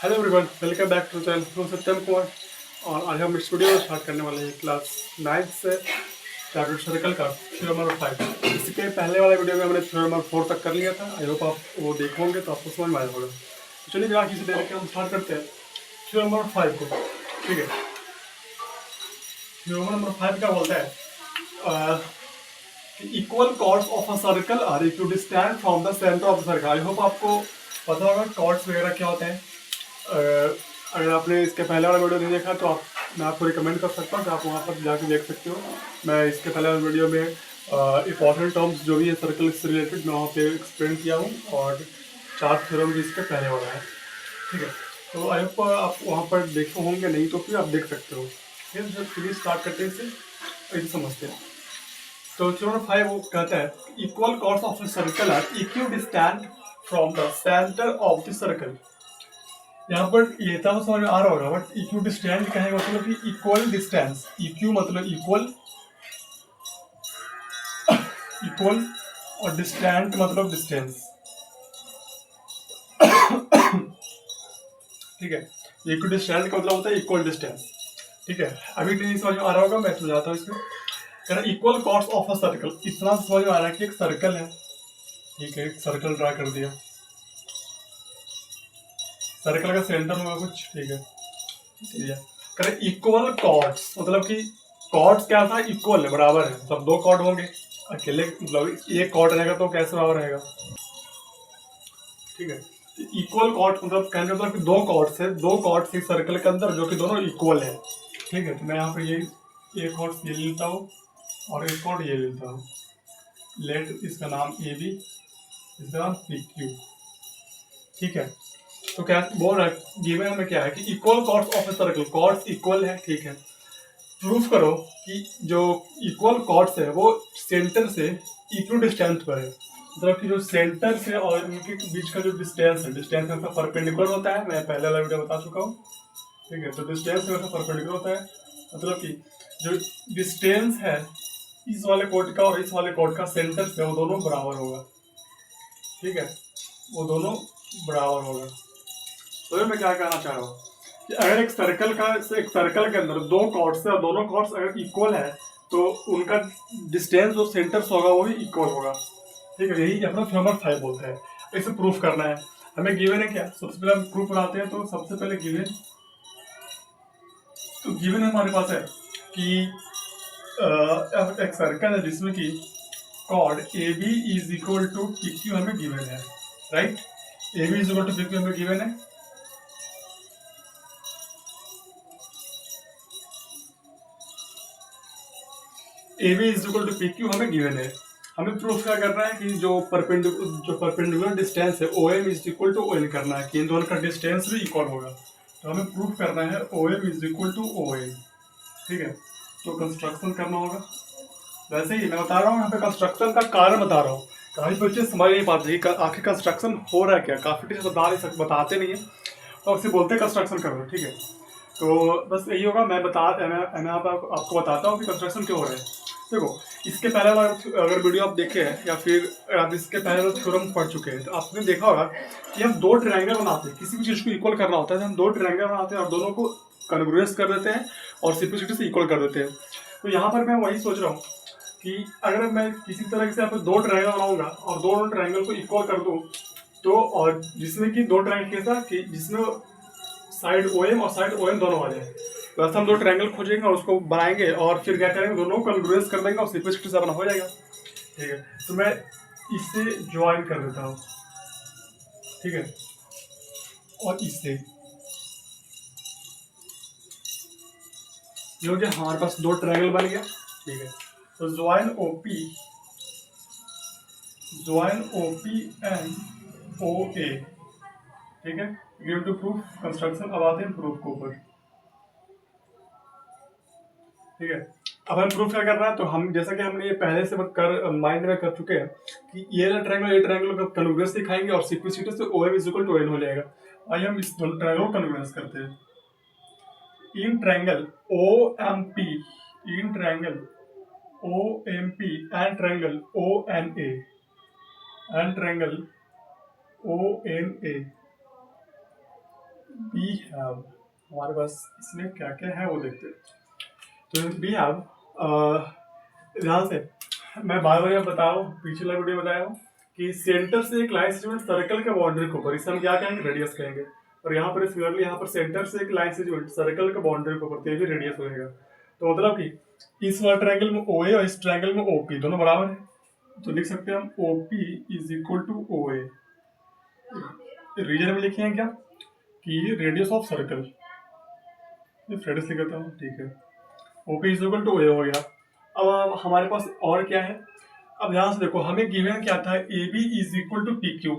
Hello everyone, welcome back to channel. मैं सत्यम कुमार और आज हम इस वीडियो स्टार्ट करने वाले हैं क्लास 9 से चैप्टर सर्कल का थ्योरम नंबर 5। इसके पहले वाले वीडियो में हमने थ्योरम नंबर 4 तक कर लिया था। आई होप आप वो देखोगे तो आपको समझ में आया होगा। तो चलिए बिना किसी देर के हम स्टार्ट करते हैं थ्योरम नंबर 5 को। ठीक है, थ्योरम नंबर 5 क्या बोलता है? Equal chords of a circle are equidistant from the centre of the circle. I hope आपको पता होगा कॉर्ड्स वगैरह क्या होते हैं। अगर आपने इसके पहले वाला वीडियो नहीं देखा तो मैं आपको रिकमेंड कर सकता हूँ कि आप वहाँ पर जाके देख सकते हो। मैं इसके पहले वाले वीडियो में इंपॉर्टेंट टर्म्स जो भी है सर्कल से रिलेटेड मैं वहाँ पे एक्सप्लेन किया हूँ और 4 थ्योरम भी इसके पहले वाला है। ठीक है, तो आई होप आप वहाँ पर देखे होंगे, नहीं तो फिर आप देख सकते हो। फिर जब चलिए स्टार्ट करते हैं इसे समझते हैं। तो थ्योरम 5 वो कहता है equal chords of a circle are equidistant from the centre of the circle. यहाँ पर ये था समझ में आ रहा होगा, बट इक्यू डिस्टेंस कहेंगे मतलब कि इक्वल डिस्टेंस। इक्यू मतलब इक्वल, इक्वल और डिस्टेंट मतलब डिस्टेंस। ठीक है, इक्वल डिस्टेंस का मतलब होता है इक्वल डिस्टेंस। ठीक है, अभी नहीं समझ में आ रहा होगा, मैं समझाता हूँ इसमें। Equal chords of a circle, इतना समझ में आ रहा है कि एक सर्कल है। ठीक है, एक सर्कल ड्रा कर दिया, सर्कल का सेंटर होगा कुछ। ठीक है, इक्वल कॉर्ड्स मतलब कि कॉर्ड्स क्या था, इक्वल है, बराबर है। मतलब दो कॉर्ड होंगे, अकेले मतलब एक कॉर्ड रहेगा तो कैसे बराबर रहेगा। ठीक है, इक्वल कॉर्ड मतलब कहने का मतलब कि दो कॉर्ड्स है, दो कॉर्ड्स एक सर्कल के अंदर जो कि दोनों इक्वल है। ठीक है, तो मैं यहाँ पे ये एक कॉर्ड ये लेता हूँ और एक कॉर्ड ये लेता हूँ। लेट इसका नाम ए बी, इसका नाम पी क्यू। ठीक है, तो क्या बोल रहा है गिवन हमें क्या है कि equal chords of a circle, chords equal है। ठीक है, प्रूफ करो कि जो इक्वल कॉर्ड्स है वो सेंटर से इक्वल डिस्टेंस पर है। मतलब कि जो सेंटर से और इनके बीच का जो डिस्टेंस है, डिस्टेंस हमेशा परपेंडिकुलर होता है। मैं पहले वाला वीडियो बता चुका हूँ। ठीक है, तो डिस्टेंस हमेशा परपेंडिकुलर होता है। मतलब कि जो डिस्टेंस है इस वाले कोड का और इस वाले कोड का सेंटर से, वो दोनों बराबर होगा। ठीक है, वो दोनों बराबर होगा। तो मैं क्या कहना चाह रहा हूँ कि अगर एक सर्कल के अंदर दो कॉर्ड्स है और दोनों कॉर्ड्स अगर इक्वल है तो उनका डिस्टेंस जो सेंटर से होगा वो भी इक्वल होगा। ठीक है, यही अपना थ्योरम नंबर 5 बोलते हैं। इसे प्रूफ करना है, हमें गिवन है क्या, सबसे पहले हम प्रूफ बनाते हैं। तो सबसे पहले गिवन हमारे पास है कि एक सर्कल है जिसमें कि chord A B is equal to P Q हमें गिवन है। Right, A B is equal to P Q हमें गिवन है। A B is equal to P Q हमें गिवन है। हमें प्रूफ क्या करना है कि जो परपेंडिकुलर डिस्टेंस है O M is equal to O N करना है कि इन दोनों का डिस्टेंस भी इक्वल होगा। तो हमें प्रूफ करना है O M is equal to O N. ठीक है, तो कंस्ट्रक्शन करना होगा। वैसे ही मैं बता रहा हूँ, यहाँ पे कंस्ट्रक्शन का कारण बता रहा हूँ। काफी बच्चे समझ नहीं पाते कि आखिर कंस्ट्रक्शन हो रहा है क्या। काफी टीचर बताते नहीं है, तो आपसे बोलते कंस्ट्रक्शन करो। ठीक है, तो बस यही होगा। मैं आपको बताता हूँ कि कंस्ट्रक्शन क्यों हो रहा है। देखो, इसके पहले वाला अगर वीडियो आप देखे हैं या फिर आप इसके पहले वाला थ्योरम पढ़ चुके हैं तो आपने देखा होगा कि हम दो ट्रायंगल बनाते हैं। किसी भी चीज़ को इक्वल करना होता है तो हम दो ट्रायंगल बनाते हैं और दोनों को कन्ग्रुएंस कर देते हैं और सिंपलिसिटी से इक्वल कर देते हैं। तो यहाँ पर मैं वही सोच रहा हूँ कि अगर मैं किसी तरह से यहाँ पर दो ट्रायंगल बनाऊंगा और दोनों ट्रायंगल को इक्वल कर दूँ तो, और जिसमें कि दो ट्रायंगल कैसा कि जिसमें साइड ओ एम और साइड ओ एम दोनों वाले हैं, बस हम दो ट्रायंगल खोजेंगे और उसको बनाएंगे और फिर क्या करेंगे, दोनों को कन्ग्रुएंस कर देंगे और सिंपलिसिटी से अपना हो जाएगा। ठीक है, तो मैं इससे ज्वाइन कर देता हूँ। ठीक है, और इससे ये हो गया, हमारे पास दो ट्रायंगल बन गया। ठीक है, तो ज्वाइन ओ पी एंड ओ ए। ठीक है, गिव टू प्रूफ कंस्ट्रक्शन। अब आते हैं प्रूफ के ऊपर। ठीक है, अब हम प्रूफ क्या कर रहा है, तो हम जैसा कि हमने ये पहले से माइंड में कर चुके हैं कि ये ट्रायंगल का कन्वर्स दिखाएंगे और सिंपलिसिटी से O M is equal to N हो जाएगा। आइए हम इस ट्रायंगल को कन्वर्स करते हैं। In triangle O M P, in triangle O M P and triangle O N A and triangle O N A we have, हमारे पास इसमें क्या क्या है वो देखते हैं। तो वी हैव, ध्यान से मैं बार बार बता रहा हूँ, पिछला वीडियो बताया हूँ कि सेंटर से एक लाइन सेगमेंट सर्कल के बाउंड्री के ऊपर, इसे हम क्या कहेंगे, रेडियस कहेंगे। और यहाँ पर सिमिलरली यहाँ पर सेंटर से एक लाइन सेगमेंट सर्कल के बाउंड्री के ऊपर, तो ये भी रेडियस होगा। तो मतलब कि इस वाला ट्रायंगल में OA और इस ट्रायंगल में OP दोनों बराबर है, तो लिख सकते हैं हम OP is equal to OA। Reason में लिखे हैं क्या कि रेडियस ऑफ सर्कल, रेडियस लिख देता हूँ, ठीक है। OP is equal to OA हो गया। अब हमारे पास और क्या है, अब ध्यान से देखो, हमें गिवन क्या था, AB is equal to PQ,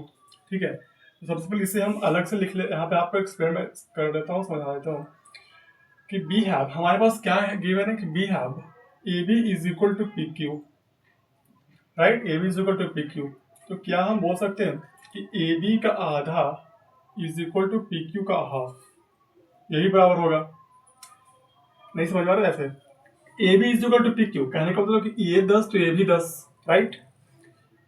ठीक है। तो सबसे पहले इसे हम अलग से लिख ले, यहाँ पे आपको एक्सपेरिमेंट कर देता हूँ, समझा देता हूँ कि बी हैव, हमारे पास क्या है, गिवन है कि we have AB is equal to PQ, right. AB is equal to PQ, तो क्या हम बोल सकते हैं कि AB का आधा इज इक्वल टू PQ का हाफ, यही बराबर होगा। नहीं समझ में आ रहा है ऐसे, AB is equal to PQ कहने का मतलब कि ये 10 तो ये भी 10, राइट।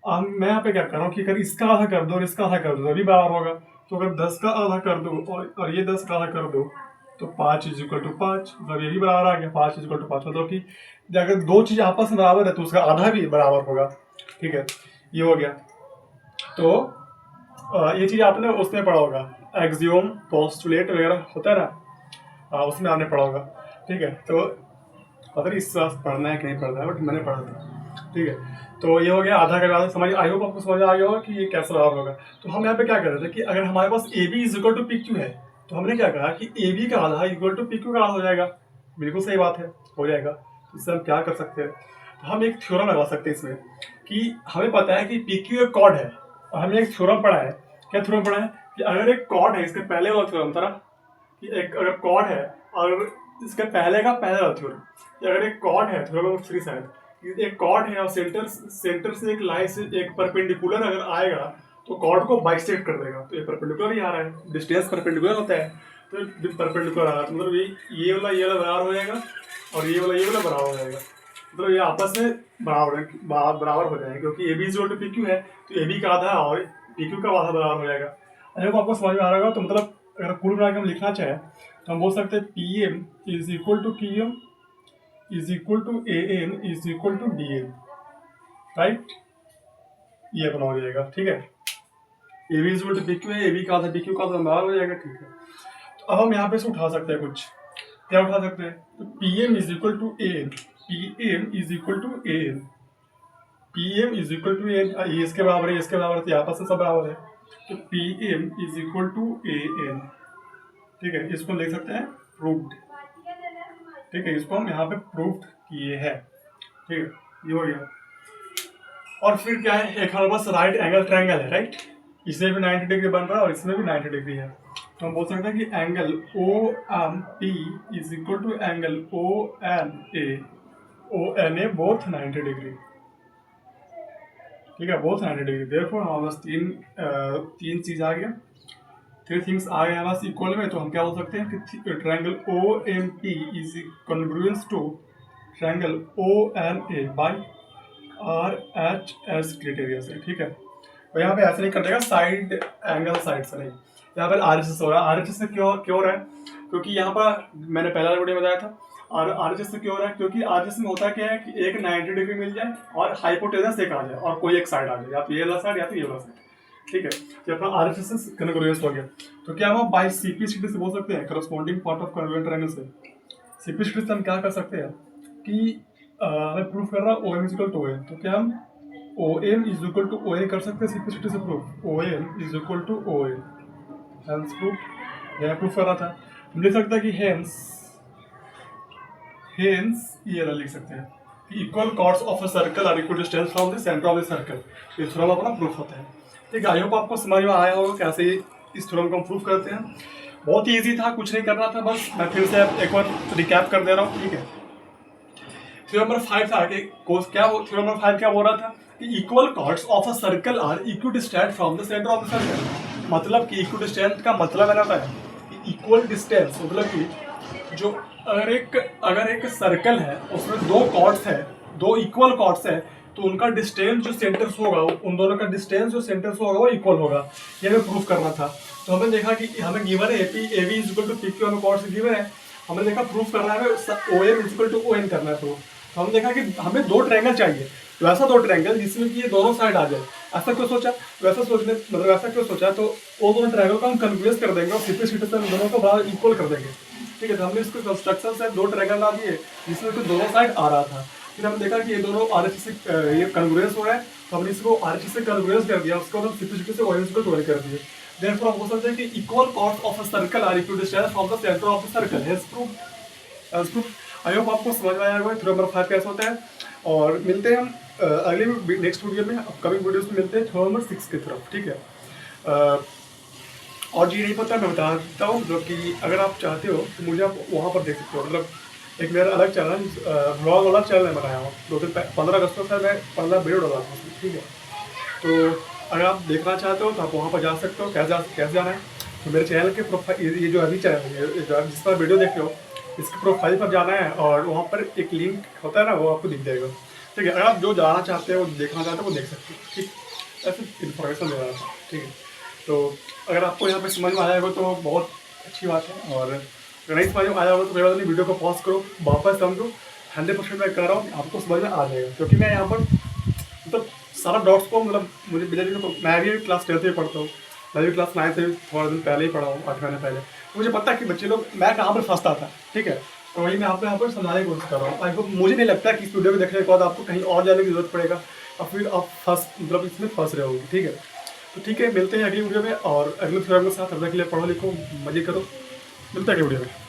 अब मैं यहाँ पे क्या कर रहा हूँ कि अगर इसका आधा कर दो और इसका आधा कर दो तभी बराबर होगा। तो अगर 10 का आधा कर दो और ये 10 का आधा कर दो तो 5 इज इक्वल टू 5, मतलब ये भी बराबर आ गया, 5 इज इक्वल टू 5, मतलब कि अगर दो चीज आपस में बराबर है तो उसका आधा भी बराबर होगा, ठीक है। ये हो गया। तो ये चीज आपने उसमें पढ़ा होगा, एक्सियोम पोस्टुलेट वगैरह होता है ना, उसमें आपने पढ़ा होगा, ठीक है। तो पता नहीं इस पढ़ना है कि नहीं पढ़ना है, बट मैंने पढ़ा था, ठीक है। तो ये हो गया आधा का आधा, समझ, आई होप आपको समझ आ गया होगा कि ये कैसे बराबर होगा। तो हम यहाँ पे क्या कर रहे थे कि अगर हमारे पास AB is equal to PQ है तो हमने क्या कहा कि AB का आधा इक्वल टू PQ का आधा हो जाएगा। बिल्कुल सही बात है, हो जाएगा। इससे हम क्या कर सकते हैं, तो हम एक थ्योरम लगा सकते हैं इसमें कि हमें पता है कि PQ एक कॉर्ड है और हमने एक थ्योरम पढ़ा है। क्या थ्योरम पढ़ा है कि अगर एक कॉर्ड है, इसके पहले वाला थ्योरम था ना कि एक अगर कॉर्ड है और इसके पहले का पहले वाला थ्योरम, अगर एक कॉर्ड है, थ्योरम नंबर 3 शायद, एक कॉर्ड है और सेंटर से एक लाइन से एक परपेंडिकुलर अगर आएगा तो कॉर्ड को बाइसेक्ट कर देगा, तो ये परपेंडिकुलर ही आ रहा है, डिस्टेंस परपेंडिकुलर होता है, तो परपेंडिकुलर आ रहा है, तो मतलब ये वाला बराबर हो जाएगा और ये वाला बराबर हो जाएगा, मतलब ये आपस में बराबर हो जाएगा, क्योंकि AB is equal to PQ है तो AB का आधा और PQ का आधा बराबर हो जाएगा। अगर आपको समझ में आ रहा होगा, तो मतलब अगर कुल मिला के हम लिखना चाहें तो हम बोल सकते हैं PM is equal to QM is equal to AN is equal to DN, right. ये अपना हो जाएगा, ठीक है। AB is equal to PQ है, AB का आधा PQ का आधा बराबर हो जाएगा, ठीक है। तो अब हम यहाँ पे से उठा सकते हैं कुछ, क्या उठा सकते हैं, तो PM is equal to AN, PM is equal to AN, PM is equal to AN, ये इसके बराबर है, इसके बराबर है, तो यहाँ पर से सब बराबर है, तो PM is equal to AN, ठीक है। इसको लिख सकते हैं प्रूव्ड, ठीक है। इसको हम यहाँ पे प्रूव्ड किए हैं, ठीक है। ये हो गया। और फिर क्या है, एक हमारे पास राइट एंगल ट्रायंगल है, राइट। इसमें भी 90 डिग्री बन रहा है और इसमें भी 90 डिग्री है, तो हम बोल सकते हैं कि angle OMP is equal to angle ONA both 90 degree, ठीक है, बोथ 90 डिग्री। देयरफॉर हमारे पास तीन चीज आ गया, 3 थिंग्स आ गए हमारे पास इक्वल में, तो हम क्या बोल सकते हैं कि triangle OMP is congruence to triangle ONA by RHS criteria से, ठीक है। और यहाँ पे ऐसे नहीं कर देगा साइड एंगल साइड से, नहीं, यहाँ पर RHS हो रहा है। RHS से क्यों हो रहा है, क्योंकि यहाँ पर मैंने पहला वीडियो बताया था, और RHS से क्यों हो रहा है, क्योंकि RHS में होता क्या है कि एक 90 डिग्री मिल जाए और हाइपोटेनस एक आ जाए और कोई एक साइड आ जाए, या तो ये वाला साइड या तो ये वाला साइड, ठीक है। तो अपना RHS से कॉन्ग्रुएंस हो गया, तो क्या हम बाय CP स्ट्रिक्ट से बोल सकते हैं, corresponding part of congruent triangle से। CP स्ट्रिक्ट से हम क्या कर सकते हैं कि हमें प्रूफ कर रहा है OM is equal to OA, तो क्या हम OM is equal to OA कर सकते हैं CP स्ट्रिक्ट से proof, OM is equal to OA, hence proof. यह प्रूफ कर रहा था, हम लिख सकते हैं कि हेंस ये लिख सकते हैं कि equal chords of a circle are equal distance from the centre of the circle, इस थ्योरम अपना प्रूफ होता है, ठीक है। आई होप आपको समझ में आया होगा कैसे इस थ्योरम को हम प्रूफ करते हैं। बहुत ही ईजी था, कुछ नहीं करना था, बस मैं फिर से एक बार रिकैप कर दे रहा हूँ, ठीक है। थ्योरम नंबर 5 था कि थ्योरम नंबर 5 क्या बोल रहा था कि equal chords of a circle are equidistant from the centre of the circle, मतलब कि इक्विडिस्टेंट का मतलब है कि इक्वल डिस्टेंस, मतलब कि जो अगर एक सर्कल है उसमें दो कॉर्ड्स है, दो इक्वल कॉर्ड्स है, तो उनका डिस्टेंस जो सेंटर से होगा, उन दोनों का डिस्टेंस जो सेंटर से होगा वो इक्वल होगा, ये हमें प्रूफ करना था। तो हमने देखा कि हमें गिवन है AP AV is equal to P Q, हमें कॉर्ड से गिवन है, हमने देखा प्रूफ करना है O M is equal to O N करना है प्रूफ। तो हमने देखा कि हमें दो ट्रायंगल चाहिए, वैसा दो ट्रायंगल जिसमें कि ये दोनों साइड आ जाए। ऐसा क्यों सोचा, वैसा सोचने मतलब ऐसा क्यों सोचा, तो वो दोनों ट्रायंगल को हम कन्फ्यूज कर देंगे और सिंपलिसिटी से दोनों को बड़ा इक्वल कर देंगे। ठीक है, तो हमने इसको कंस्ट्रक्शन से दो ट्रायंगल ला दिए जिसमें कि दोनों साइड आ रहा था। फिर हमने देखा कि ये दोनों आरएचएस से ये कन्वर्जेंस हो रहा है, तो हमने इसको आरएचएस से कन्वर्जेंस कर दिया, उसको हम सिंपलिसिटी से ओएन को टोल कर दिए। देयरफॉर हम बोल सकते हैं कि equal chords of a circle are equal distance from the centre of the circle. Hence proof. I hope आपको समझ में आया होगा थ्योरम नंबर 5 कैसे होता है। और मिलते हैं हम अगले नेक्स्ट वीडियो में, अपकमिंग वीडियोस में मिलते हैं थ्योरम नंबर 6 की तरफ। ठीक है, और जी नहीं पता मैं बता देता हूँ, मतलब कि अगर आप चाहते हो तो मुझे आप वहाँ पर देख सकते हो। मतलब एक मेरा अलग चैनल ब्लॉग वाला चैनल मैं बनाया हूँ, 15 अगस्त को सर मैं 15 वीडियो डाला था उसमें। ठीक है, तो अगर आप देखना चाहते हो तो आप वहाँ पर जा सकते हो। कैसे जाना है, तो मेरे चैनल के प्रोफाइल, ये जो अभी चैनल है जिस पर वीडियो देख रहे हो, इसके प्रोफाइल पर जाना है और वहाँ पर एक लिंक होता है ना, वो आपको दिख जाएगा। ठीक है, अगर आप जो जाना चाहते हो, देखना चाहते हो, वो देख सकते हो। ठीक, ऐसे इन्फॉर्मेशन दे रहा था। ठीक है, तो अगर आपको यहाँ पे समझ में आया होगा तो बहुत अच्छी बात है, और अगर नहीं समझ में आया होगा तो कोई बात नहीं, वीडियो को पॉज करो, वापस समझो। 100% मैं कह रहा हूँ आपको समझ में आ जाएगा, क्योंकि मैं यहाँ पर मतलब सारा डॉट्स को, मतलब मुझे मैं भी क्लास 10th में पढ़ता हूँ, मैं भी क्लास 9th से थोड़ा दिन पहले ही पढ़ा हूँ, 8 महीने पहले। तो मुझे पता है कि बच्चे लोग मैं कहाँ पर फंसता था। ठीक है, तो वही मैं आपको यहाँ पर समझाने की कोशिश कर रहा हूँ। आई होप, मुझे नहीं लगता कि इस वीडियो को देखने के बाद आपको कहीं और जाने की जरूरत पड़ेगा और फिर आप मतलब इसमें फंस रहे होगे। ठीक है, तो ठीक है, मिलते हैं अगली वीडियो में, और अगले थ्योरम के साथ। तब तक के लिए पढ़ो लिखो, मजे करो, मिलते हैं अगली वीडियो में।